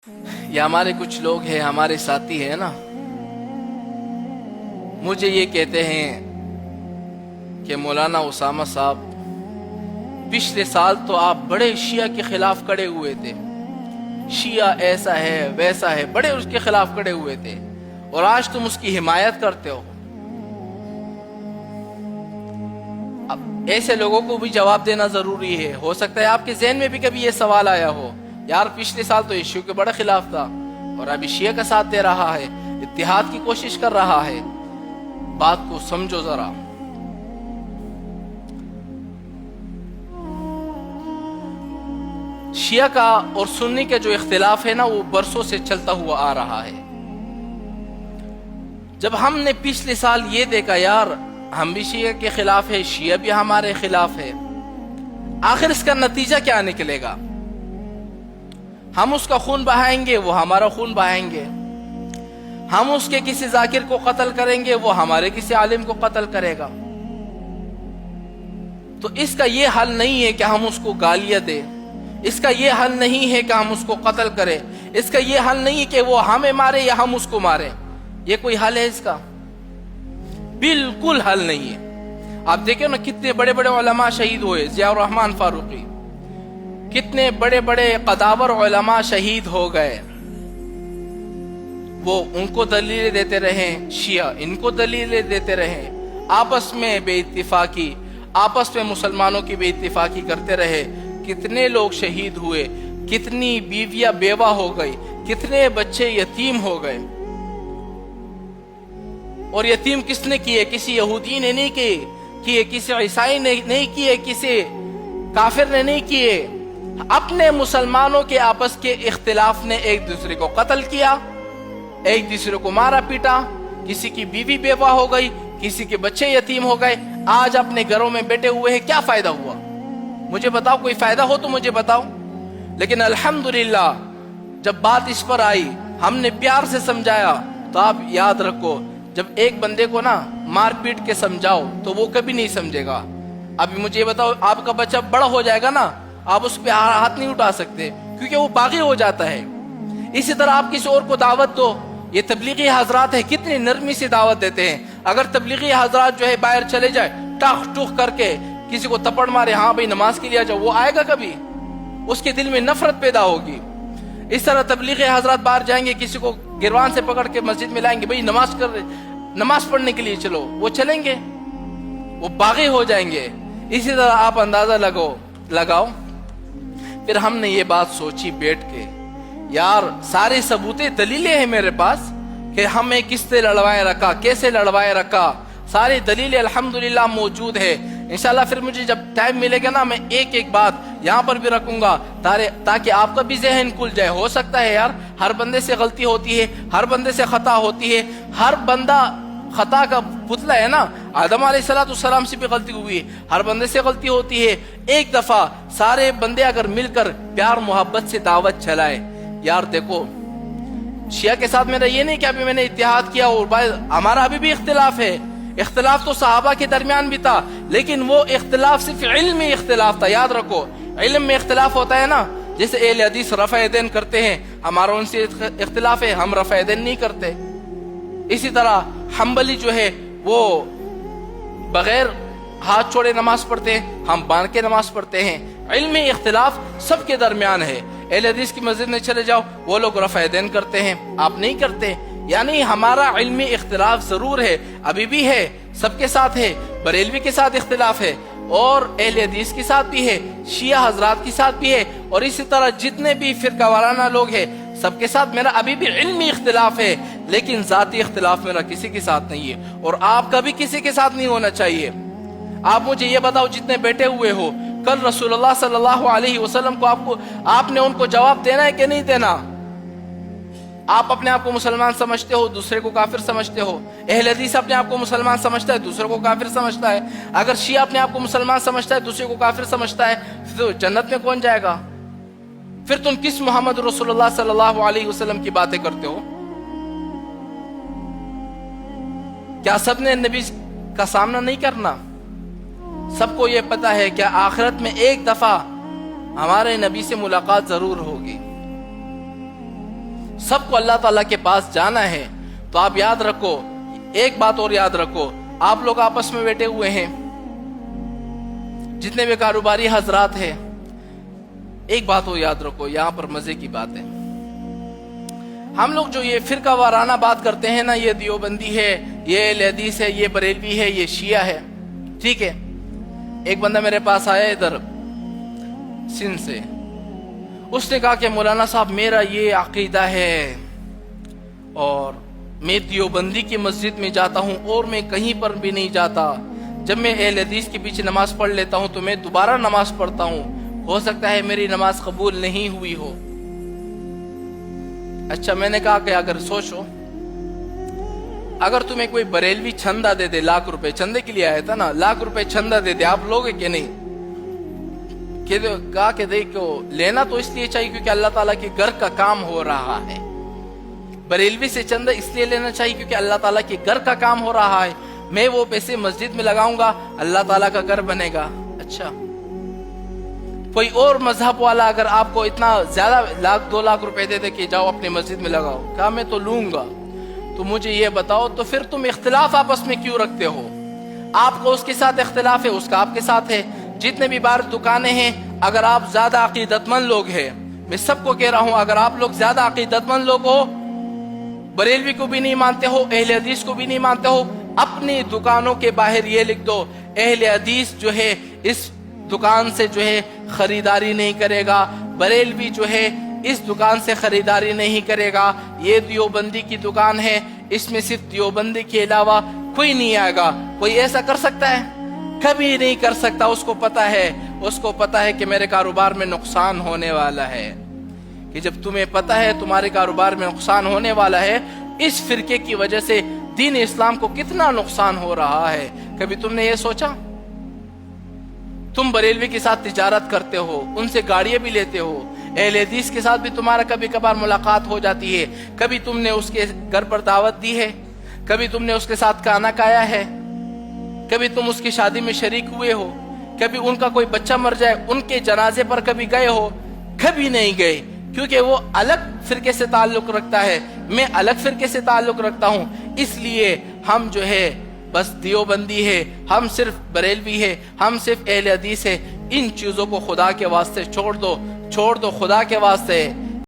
یہ ہمارے کچھ لوگ ہیں، ہمارے ساتھی ہیں نا، مجھے یہ کہتے ہیں کہ مولانا اسامہ صاحب پچھلے سال تو آپ بڑے شیعہ کے خلاف کھڑے ہوئے تھے، شیعہ ایسا ہے ویسا ہے، بڑے اس کے خلاف کھڑے ہوئے تھے، اور آج تم اس کی حمایت کرتے ہو۔ اب ایسے لوگوں کو بھی جواب دینا ضروری ہے۔ ہو سکتا ہے آپ کے ذہن میں بھی کبھی یہ سوال آیا ہو، یار پچھلے سال تو شیعہ کے بڑے خلاف تھا اور ابھی شیعہ کا ساتھ دے رہا ہے، اتحاد کی کوشش کر رہا ہے۔ بات کو سمجھو ذرا، شیعہ کا اور سنی کا جو اختلاف ہے نا، وہ برسوں سے چلتا ہوا آ رہا ہے۔ جب ہم نے پچھلے سال یہ دیکھا یار ہم بھی شیعہ کے خلاف ہے، شیعہ بھی ہمارے خلاف ہے، آخر اس کا نتیجہ کیا نکلے گا؟ ہم اس کا خون بہائیں گے، وہ ہمارا خون بہائیں گے۔ ہم اس کے کسی ذاکر کو قتل کریں گے، وہ ہمارے کسی عالم کو قتل کرے گا۔ تو اس کا یہ حل نہیں ہے کہ ہم اس کو گالیاں دیں، اس کا یہ حل نہیں ہے کہ ہم اس کو قتل کریں، اس کا یہ حل نہیں ہے کہ وہ ہمیں مارے یا ہم اس کو ماریں۔ یہ کوئی حل ہے اس کا؟ بالکل حل نہیں ہے۔ آپ دیکھیں نا کتنے بڑے بڑے علماء شہید ہوئے، ضیاء الرحمن فاروقی، کتنے بڑے بڑے قداور علماء شہید ہو گئے۔ وہ ان کو دلیلیں دیتے رہے، شیعہ ان کو دلیلیں دیتے رہے، آپس میں بے اتفاقی، آپس میں مسلمانوں کی بے اتفاقی کرتے رہے۔ کتنے لوگ شہید ہوئے، کتنی بیویاں بیوہ ہو گئی، کتنے بچے یتیم ہو گئے۔ اور یتیم کس نے کیے؟ کسی یہودی نے نہیں کیے، کسی عیسائی نے نہیں کیے، کسی کافر نے نہیں کیے، اپنے مسلمانوں کے آپس کے اختلاف نے ایک دوسرے کو قتل کیا، ایک دوسرے کو مارا پیٹا، کسی کی بیوی بیوہ ہو گئی، کسی کے بچے یتیم ہو گئے۔ آج اپنے گھروں میں بیٹھے ہوئے ہیں، کیا فائدہ ہوا؟ مجھے بتاؤ، کوئی فائدہ ہو تو مجھے بتاؤ۔ لیکن الحمدللہ جب بات اس پر آئی، ہم نے پیار سے سمجھایا، تو آپ یاد رکھو جب ایک بندے کو نا مار پیٹ کے سمجھاؤ تو وہ کبھی نہیں سمجھے گا۔ ابھی مجھے بتاؤ، آپ کا بچہ بڑا ہو جائے گا نا، آپ اس پہ ہاتھ نہیں اٹھا سکتے کیونکہ وہ باغی ہو جاتا ہے۔ اسی طرح آپ کسی اور کو دعوت دو، یہ تبلیغی حضرات ہے کتنی نرمی سے دعوت دیتے ہیں۔ اگر تبلیغی حضرات جو ہے باہر چلے جائے، ٹاخ ٹوخ کر کے کسی کو تپڑ مارے، ہاں بھائی نماز کے لیے جاؤ، وہ آئے گا کبھی؟ اس کے دل میں نفرت پیدا ہوگی۔ اس طرح تبلیغی حضرات باہر جائیں گے، کسی کو گروان سے پکڑ کے مسجد میں لائیں گے، بھائی نماز پڑھنے کے لیے چلو، وہ چلیں گے؟ وہ باغی ہو جائیں گے۔ اسی طرح آپ اندازہ لگاؤ۔ پھر ہم نے یہ بات سوچی بیٹھ کے، یار سارے ثبوتیں دلیلیں ہیں میرے پاس کہ ہمیں کس سے لڑوائے رکھا، کیسے لڑوائے رکھا، ساری دلیلیں الحمدللہ موجود ہے۔ انشاءاللہ پھر مجھے جب ٹائم ملے گا نا، میں ایک ایک بات یہاں پر بھی رکھوں گا تاکہ آپ کا بھی ذہن کھل جائے۔ ہو سکتا ہے یار ہر بندے سے غلطی ہوتی ہے، ہر بندے سے خطا ہوتی ہے، ہر بندہ خطا کا پتلا ہے نا۔ آدم علیہ السلام سے بھی غلطی ہوئی ہے، ہر بندے سے غلطی ہوتی ہے۔ ایک دفعہ سارے بندے اگر مل کر پیار محبت سے دعوت چلائے، یار دیکھو شیعہ کے ساتھ میرا یہ نہیں کہ ابھی میں نے اتحاد کیا اور ہمارا ابھی بھی اختلاف ہے۔ اختلاف تو صحابہ کے درمیان بھی تھا، لیکن وہ اختلاف صرف علمی اختلاف تھا۔ یاد رکھو علم میں اختلاف ہوتا ہے نا، جیسے اہل حدیث رفع یدین کرتے ہیں، ہمارا ان سے اختلاف ہے، ہم رفع یدین نہیں کرتے۔ اسی طرح حنبلی جو ہے وہ بغیر ہاتھ چھوڑے نماز پڑھتے ہیں، ہم باندھ کے نماز پڑھتے ہیں۔ علمی اختلاف سب کے درمیان ہے۔ اہل حدیث کی مسجد میں چلے جاؤ، وہ لوگ رفع یدین کرتے ہیں، آپ نہیں کرتے۔ یعنی ہمارا علمی اختلاف ضرور ہے، ابھی بھی ہے، سب کے ساتھ ہے۔ بریلوی کے ساتھ اختلاف ہے، اور اہل حدیث کے ساتھ بھی ہے، شیعہ حضرات کے ساتھ بھی ہے، اور اسی طرح جتنے بھی فرقہ وارانہ لوگ ہیں سب کے ساتھ میرا ابھی بھی علمی اختلاف ہے، لیکن ذاتی اختلاف میرا کسی کے ساتھ نہیں ہے، اور آپ کا بھی کسی کے ساتھ نہیں ہونا چاہیے۔ آپ مجھے یہ بتاؤ جتنے بیٹھے ہوئے ہو، کل رسول اللہ صلی اللہ علیہ وسلم کو آپ نے ان کو جواب دینا ہے کہ نہیں دینا؟ آپ اپنے آپ کو مسلمان سمجھتے ہو، دوسرے کو کافر سمجھتے ہو۔ اہل حدیث اپنے آپ کو مسلمان سمجھتا ہے، دوسرے کو کافر سمجھتا ہے۔ اگر شیعہ اپنے آپ کو مسلمان سمجھتا ہے، دوسرے کو کافر سمجھتا ہے، تو جنت میں کون جائے گا؟ پھر تم کس محمد رسول اللہ صلی اللہ علیہ وسلم کی باتیں کرتے ہو؟ کیا سب نے نبی کا سامنا نہیں کرنا؟ سب کو یہ پتا ہے کہ آخرت میں ایک دفعہ ہمارے نبی سے ملاقات ضرور ہوگی۔ سب کو اللہ تعالیٰ کے پاس جانا ہے. تو آپ یاد رکھو، ایک بات اور یاد رکھو، آپ لوگ آپس میں بیٹھے ہوئے ہیں، جتنے بھی کاروباری حضرات ہیں، ایک بات اور یاد رکھو، یہاں پر مزے کی بات ہے. ہم لوگ جو یہ فرقہ وارانہ بات کرتے ہیں نا، یہ دیوبندی ہے، یہ اہل حدیث ہے، یہ بریلوی ہے، یہ شیعہ ہے، ٹھیک ہے. ایک بندہ میرے پاس آیا ادھر سندھ سے، اس نے کہا کہ مولانا صاحب میرا یہ عقیدہ ہے اور میں دیوبندی کی مسجد میں جاتا ہوں اور میں کہیں پر بھی نہیں جاتا. جب میں اہل حدیث کے پیچھے نماز پڑھ لیتا ہوں تو میں دوبارہ نماز پڑھتا ہوں، ہو سکتا ہے میری نماز قبول نہیں ہوئی ہو. اچھا، میں نے کہا کہ اگر سوچو، اگر تمہیں کوئی بریلوی چندہ دے دے، لاکھ روپے چندے کے لیے آیا تھا نا، لاکھ روپے چندہ دے دے، آپ لوگے کہ نہیں؟ کہا کہ دیکھو، لینا تو اس لیے چاہیے کیونکہ اللہ تعالیٰ کے گھر کا کام ہو رہا ہے. بریلوی سے چندہ اس لیے لینا چاہیے کیونکہ اللہ تعالیٰ کے گھر کا کام ہو رہا ہے. میں وہ پیسے مسجد میں لگاؤں گا، اللہ تعالیٰ کا گھر بنے گا. اچھا، کوئی اور مذہب والا اگر آپ کو اتنا زیادہ لاکھ 2 لاکھ روپے دے دے کہ جاؤ اپنی مسجد میں لگاؤ، کہا میں تو لوں گا. تو مجھے یہ بتاؤ، تو پھر تم اختلاف آپس میں کیوں رکھتے ہو؟ آپ کو اس کے ساتھ اختلاف ہے، اس کا آپ کے ساتھ ہے. جتنے بھی باہر دکانیں ہیں، اگر آپ زیادہ عقیدت مند لوگ ہیں، میں سب کو کہہ رہا ہوں، اگر آپ لوگ زیادہ عقیدت مند لوگ ہو، بریلوی کو بھی نہیں مانتے ہو، اہل حدیث کو بھی نہیں مانتے ہو، اپنی دکانوں کے باہر یہ لکھ دو، اہل حدیث جو ہے اس دکان سے جو ہے خریداری نہیں کرے گا، بریلوی جو ہے اس دکان سے خریداری نہیں کرے گا، یہ دیوبندی کی دکان ہے، اس میں صرف دیوبندی کے علاوہ کوئی نہیں آئے گا. کوئی ایسا کر سکتا ہے؟ کبھی نہیں کر سکتا. اس کو پتا ہے کہ میرے کاروبار میں نقصان ہونے والا ہے. کہ جب تمہیں پتا ہے تمہارے کاروبار میں نقصان ہونے والا ہے، اس فرقے کی وجہ سے دین اسلام کو کتنا نقصان ہو رہا ہے، کبھی تم نے یہ سوچا؟ تم بریلوی کے ساتھ تجارت کرتے ہو، ان سے گاڑیاں بھی لیتے ہو، اہل حدیث کے ساتھ بھی تمہارا کبھی کبھار ملاقات ہو جاتی ہے، کبھی تم نے اس کے گھر پر دعوت دی ہے، کبھی تم نے اس کے ساتھ کھانا کھایا ہے، کبھی تم اس کی شادی میں شریک ہوئے ہو، کبھی ان کا کوئی بچہ مر جائے ان کے جنازے پر کبھی گئے ہو؟ کبھی نہیں گئے، کیونکہ وہ الگ فرقے سے تعلق رکھتا ہے، میں الگ فرقے سے تعلق رکھتا ہوں. اس لیے ہم جو ہے بس دیوبندی ہے، ہم صرف بریلوی ہے، ہم صرف اہل حدیث ہے. ان چیزوں کو خدا کے واسطے چھوڑ دو، خدا کے واسطے.